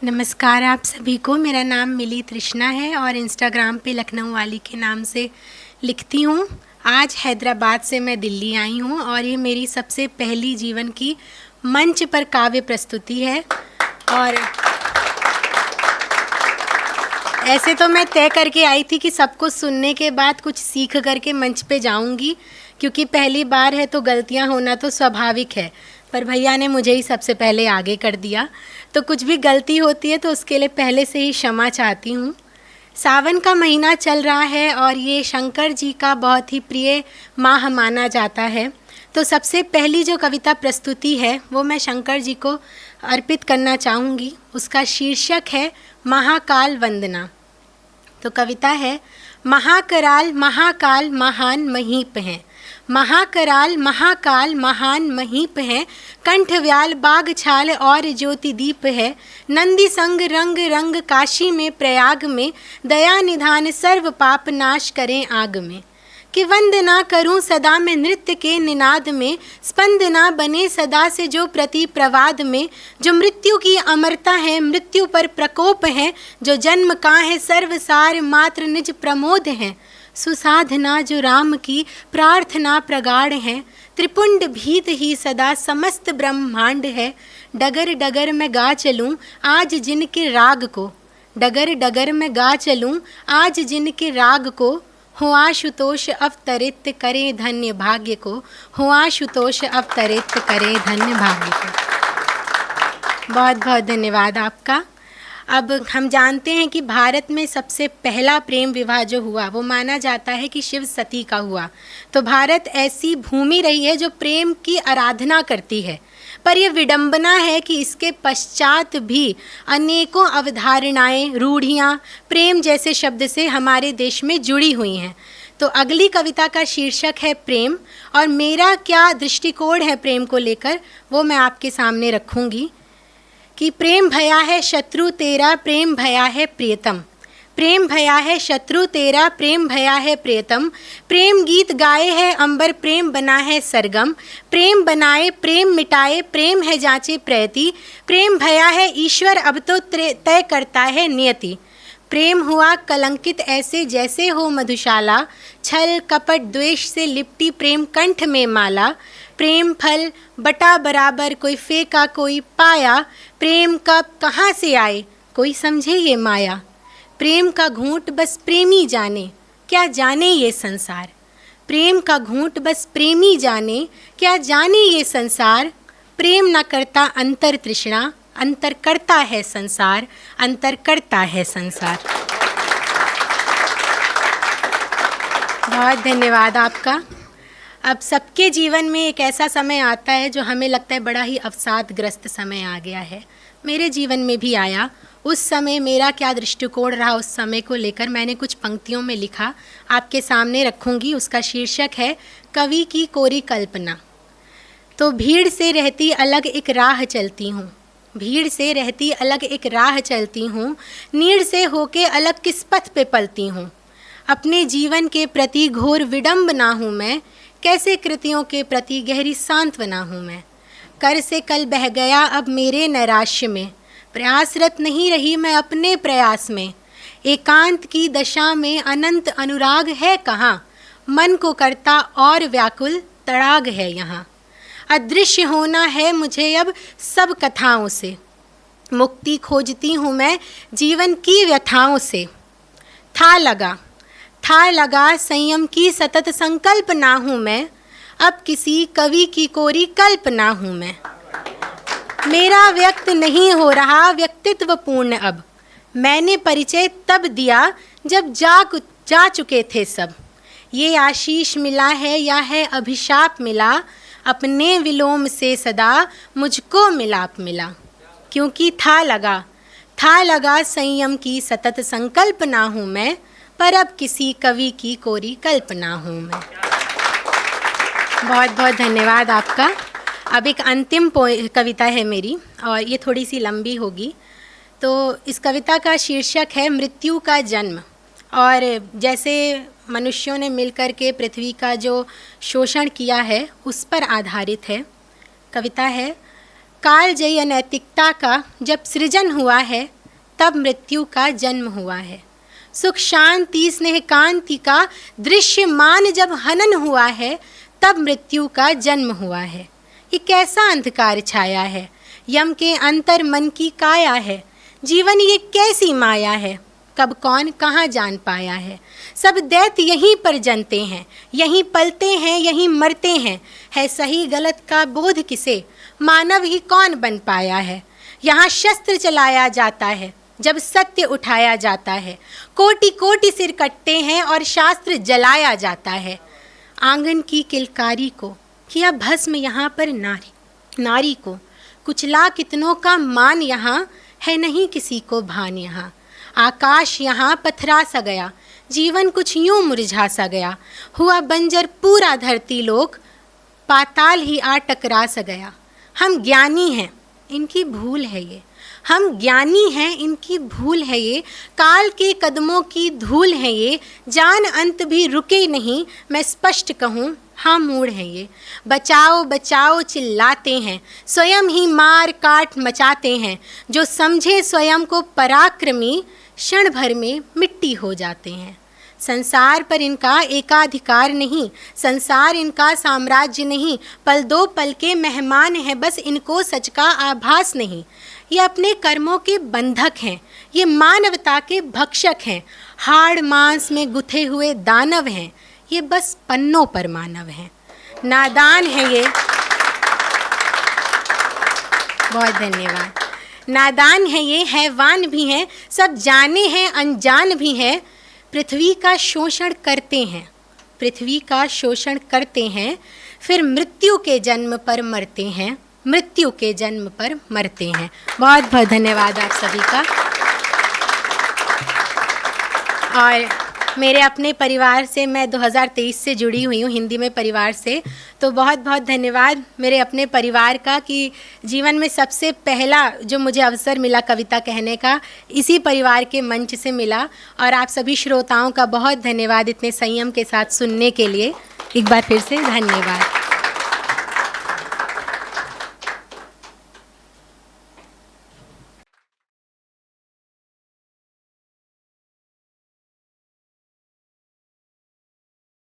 नमस्कार आप सभी को। मेरा नाम मिली तृष्णा है और इंस्टाग्राम पे लखनऊ वाली के नाम से लिखती हूँ। आज हैदराबाद से मैं दिल्ली आई हूँ और ये मेरी सबसे पहली जीवन की मंच पर काव्य प्रस्तुति है। और ऐसे तो मैं तय करके आई थी कि सबको सुनने के बाद कुछ सीख करके मंच पे जाऊंगी, क्योंकि पहली बार है तो गलतियां होना तो स्वाभाविक है। पर भैया ने मुझे ही सबसे पहले आगे कर दिया, तो कुछ भी गलती होती है तो उसके लिए पहले से ही क्षमा चाहती हूँ। सावन का महीना चल रहा है और ये शंकर जी का बहुत ही प्रिय माह माना जाता है। तो सबसे पहली जो कविता प्रस्तुति है वो मैं शंकर जी को अर्पित करना चाहूँगी। उसका शीर्षक है महाकाल वंदना। तो कविता है, महाकराल महाकाल महान महीप हैं, महाकराल महाकाल महान महीप हैं, कंठ व्याल बाग छाल और ज्योति दीप है, नंदी संग रंग रंग काशी में प्रयाग में, दया निधान सर्व पाप नाश करें आग में। कि वंदना करूं सदा मैं नृत्य के निनाद में, स्पंदना बने सदा से जो प्रति प्रवाद में, जो मृत्यु की अमरता है मृत्यु पर प्रकोप है, जो जन्म का है सर्वसार मात्र निज प्रमोद है, सुसाधना जो राम की प्रार्थना प्रगाढ़ है, त्रिपुंड भीत ही सदा समस्त ब्रह्मांड है। डगर डगर में गा चलूं आज जिनके राग को, डगर डगर में गा चलूं आज जिनके राग को, हो आशुतोष अवतरित करे धन्य भाग्य को, हो आशुतोष अवतरित करे धन्य भाग्य को। बहुत बहुत धन्यवाद आपका। अब हम जानते हैं कि भारत में सबसे पहला प्रेम विवाह जो हुआ वो माना जाता है कि शिव सती का हुआ। तो भारत ऐसी भूमि रही है जो प्रेम की आराधना करती है, पर यह विडंबना है कि इसके पश्चात भी अनेकों अवधारणाएं रूढ़ियाँ प्रेम जैसे शब्द से हमारे देश में जुड़ी हुई हैं। तो अगली कविता का शीर्षक है प्रेम, और मेरा क्या दृष्टिकोण है प्रेम को लेकर वो मैं आपके सामने रखूँगी। कि प्रेम भया है शत्रु तेरा, प्रेम भया है प्रियतम, प्रेम भया है शत्रु तेरा, प्रेम भया है प्रियतम, प्रेम गीत गाए है अंबर, प्रेम बना है सरगम, प्रेम बनाए प्रेम मिटाए, प्रेम है जांचे प्रयति, प्रेम भया है ईश्वर अब तो तय करता है नियति। प्रेम हुआ कलंकित ऐसे जैसे हो मधुशाला, छल कपट द्वेष से लिपटी प्रेम कंठ में माला, प्रेम फल बटा बराबर कोई फेंका कोई पाया, प्रेम कब कहाँ से आए कोई समझे ये माया, प्रेम का घूंट बस प्रेमी जाने क्या जाने ये संसार, प्रेम का घूंट बस प्रेमी जाने क्या जाने ये संसार, प्रेम न करता अंतर तृष्णा अंतर करता है संसार, अंतर करता है संसार। बहुत धन्यवाद आपका। अब सबके जीवन में एक ऐसा समय आता है जो हमें लगता है बड़ा ही अवसादग्रस्त समय आ गया है। मेरे जीवन में भी आया। उस समय मेरा क्या दृष्टिकोण रहा उस समय को लेकर मैंने कुछ पंक्तियों में लिखा, आपके सामने रखूँगी। उसका शीर्षक है कवि की कोरी कल्पना। तो भीड़ से रहती अलग एक राह चलती हूँ, भीड़ से रहती अलग एक राह चलती हूँ, नीड़ से होके अलग किस पथ पे पलती हूँ, अपने जीवन के प्रति घोर विडम्बना हूँ मैं, कैसे कृतियों के प्रति गहरी सांत्वना हूँ मैं, कर से कल बह गया अब मेरे नैराश्य में, प्रयासरत नहीं रही मैं अपने प्रयास में, एकांत की दशा में अनंत अनुराग है कहाँ, मन को करता और व्याकुल तड़ाग है यहाँ, अदृश्य होना है मुझे अब सब कथाओं से, मुक्ति खोजती हूँ मैं जीवन की व्यथाओं से, था लगा संयम की सतत संकल्पना हूँ मैं, अब किसी कवि की कोरी कल्पना हूँ मैं, मेरा व्यक्त नहीं हो रहा व्यक्तित्व पूर्ण अब, मैंने परिचय तब दिया जब जा चुके थे सब, ये आशीष मिला है या है अभिशाप मिला, अपने विलोम से सदा मुझको मिलाप मिला, क्योंकि था लगा संयम की सतत संकल्पना हूँ मैं, पर अब किसी कवि की कोरी कल्पना हूँ मैं। बहुत बहुत धन्यवाद आपका। अब एक अंतिम कविता है मेरी और ये थोड़ी सी लंबी होगी। तो इस कविता का शीर्षक है मृत्यु का जन्म। और जैसे मनुष्यों ने मिलकर के पृथ्वी का जो शोषण किया है उस पर आधारित है। कविता है, कालजयी अनैतिकता का जब सृजन हुआ है तब मृत्यु का जन्म हुआ है। सुख शांति स्नेह कांति का दृश्यमान जब हनन हुआ है तब मृत्यु का जन्म हुआ है। ये कैसा अंधकार छाया है, यम के अंतर मन की काया है। जीवन ये कैसी माया है, कब कौन कहाँ जान पाया है। सब दैत्य यहीं पर जनते हैं, यहीं पलते हैं, यहीं मरते हैं। है सही गलत का बोध किसे, मानव ही कौन बन पाया है। यहाँ शस्त्र चलाया जाता है जब सत्य उठाया जाता है। कोटि कोटि सिर कटते हैं और शास्त्र जलाया जाता है। आंगन की किलकारी को किया भस्म यहाँ पर नारी को। कुचला कितनों का मान यहाँ है, नहीं किसी को भान यहाँ। आकाश यहाँ पथरा सा गया, जीवन कुछ यूं मुरझा सा गया। हुआ बंजर पूरा धरती लोक, पाताल ही आ टकरा सा गया। हम ज्ञानी हैं, इनकी भूल है ये। हम ज्ञानी हैं, इनकी भूल है ये। काल के कदमों की धूल है ये। जान अंत भी रुके नहीं, मैं स्पष्ट कहूँ हाँ मूड है ये। बचाओ बचाओ चिल्लाते हैं, स्वयं ही मार काट मचाते हैं। जो समझे स्वयं को पराक्रमी, क्षण भर में मिट्टी हो जाते हैं। संसार पर इनका एकाधिकार नहीं, संसार इनका साम्राज्य नहीं। पल दो पल के मेहमान हैं, बस इनको सच का आभास नहीं। ये अपने कर्मों के बंधक हैं, ये मानवता के भक्षक हैं। हाड़ मांस में गुथे हुए दानव हैं, ये बस पन्नों पर मानव हैं। नादान है ये, बहुत धन्यवाद। नादान है ये, हैवान भी हैं, सब जाने हैं अनजान भी हैं। पृथ्वी का शोषण करते हैं, पृथ्वी का शोषण करते हैं, फिर मृत्यु के जन्म पर मरते हैं, मृत्यु के जन्म पर मरते हैं। बहुत बहुत धन्यवाद आप सभी का। और मेरे अपने परिवार से, मैं 2023 से जुड़ी हुई हूँ हिंदी में परिवार से, तो बहुत बहुत धन्यवाद मेरे अपने परिवार का कि जीवन में सबसे पहला जो मुझे अवसर मिला कविता कहने का, इसी परिवार के मंच से मिला। और आप सभी श्रोताओं का बहुत धन्यवाद इतने संयम के साथ सुनने के लिए। एक बार फिर से धन्यवाद।